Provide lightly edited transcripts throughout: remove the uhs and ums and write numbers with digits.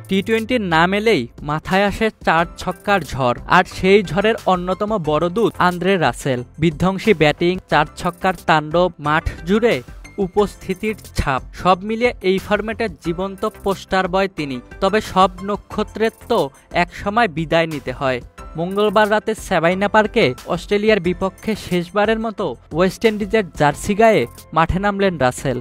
টি-20 নাম এলেই মাথায় আসে 4 ছক্কার ঝড়, আর সেই ঝড়ের অন্যতম বড় দূত আন্দ্রে রাসেল। বিধ্বংসী ব্যাটিং, 4 ছক্কার তাণ্ডব, মাঠ জুড়ে উপস্থিতির ছাপ, সব মিলিয়ে এই ফরম্যাটের জীবন্ত পোস্টার বয় তিনি। তবে সব নক্ষত্রের তো একসময় বিদায় নিতে হয়। মঙ্গলবার রাতে সাভানা পার্কে অস্ট্রেলিয়ার বিপক্ষে শেষবারের মতো ওয়েস্ট ইন্ডিজের জার্সি গায়ে মাঠে নামলেন রাসেল।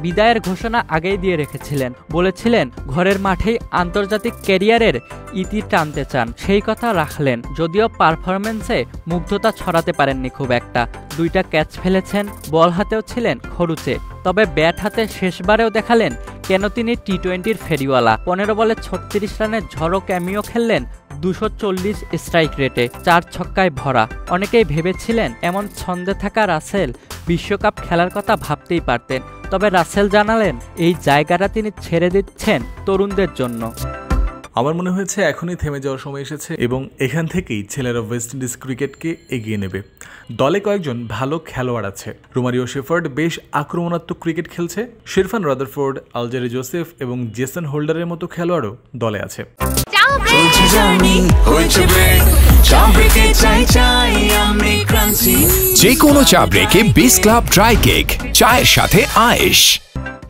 বিদায়ের ঘোষণা আগেই দিয়ে রেখেছিলেন, বলেছিলেন ঘরের মাঠেই আন্তর্জাতিক ক্যারিয়ারের ইতি টানতে চান। সেই কথা রাখলেন, যদিও পারফরম্যান্সে মুগ্ধতা ছড়াতে পারেননি খুব একটা। 2টা ক্যাচ ফেলেছেন, বল হাতেও ছিলেন খরুচে। তবে ব্যাট হাতে শেষবারেও দেখালেন কেন তিনি টি-20-র ফেরিওয়ালা। 15 বলে 36 রানের ঝড়ো ক্যামিও খেললেন 240 স্ট্রাইক রেটে, 4 ছক্কায় ভরা। অনেকেই ভেবেছিলেন এমন ছন্দে থাকা রাসেল বিশ্বকাপ খেলার কথা ভাবতেই পারতেন। তবে রাসেল জানালেন এই জায়গাটা তিনি ছেড়ে দিচ্ছেন তরুণদের জন্য। আমার মনে হয়েছে এখনই থেমে যাওয়ার সময় এসেছে এবং এখান থেকেই ছেলেরা ওয়েস্ট ইন্ডিজ ক্রিকেটকে এগিয়ে নেবে। দলে কয়েকজন ভালো খেলোয়াড় আছে। রোমারিও শেফার্ড বেশ আক্রমণাত্মক ক্রিকেট খেলছে। শিরফান রাদারফোর্ড, আলজারি জোসেফ এবং জেসন হোল্ডারের মতো খেলোয়াড়ও দলে আছে। যে কোনো চা ব্রেকে বিস ক্লাব ড্রাই কেক, চায়ের সাথে আয়েশ।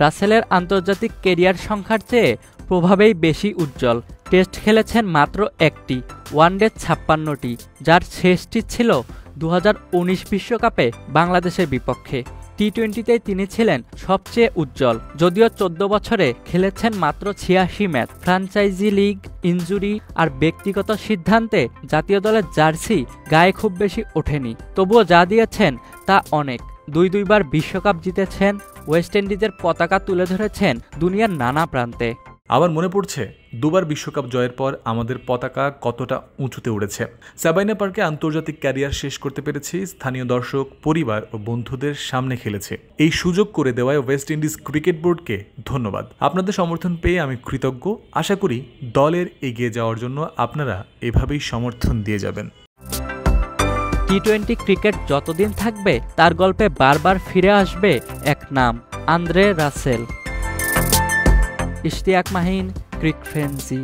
রাসেলের আন্তর্জাতিক ক্যারিয়ার সংখ্যার চেয়ে প্রভাবেই বেশি উজ্জ্বল। টেস্ট খেলেছেন মাত্র 1টি, ওয়ানডে 56টি, যার শেষটি ছিল 2019 বিশ্বকাপে বাংলাদেশের বিপক্ষে। টি-20-তে তিনি ছিলেন সবচেয়ে উজ্জ্বল, যদিও 14 বছরে খেলেছেন মাত্র 86 ম্যাচ। ফ্র্যাঞ্চাইজি লিগ, ইনজুরি আর ব্যক্তিগত সিদ্ধান্তে জাতীয় দলের জার্সি গায়ে খুব বেশি ওঠেনি। তবুও যা দিয়েছেন তা অনেক। 2বার বিশ্বকাপ জিতেছেন, ওয়েস্ট ইন্ডিজের পতাকা তুলে ধরেছেন দুনিয়ার নানা প্রান্তে। আমার মনে পড়ছে 2বার বিশ্বকাপ জয়ের পর আমাদের পতাকা কতটা উঁচুতে উড়েছে। সাভানা পার্কে আন্তর্জাতিক ক্যারিয়ার শেষ করতে পেরেছি। স্থানীয় দর্শক, পরিবার ও বন্ধুদের সামনে খেলেছে। এই সুযোগ করে দেওয়ায় ওয়েস্ট ইন্ডিজ ক্রিকেট বোর্ডকে ধন্যবাদ। আপনাদের সমর্থন পেয়ে আমি কৃতজ্ঞ। আশা করি দলের এগিয়ে যাওয়ার জন্য আপনারা এভাবেই সমর্থন দিয়ে যাবেন। টি-20 ক্রিকেট যতদিন থাকবে তার গল্পে বারবার ফিরে আসবে এক নাম, আন্দ্রে রাসেল। ইশতিয়াক মাহিন, ক্রিক ফ্রেন্সি।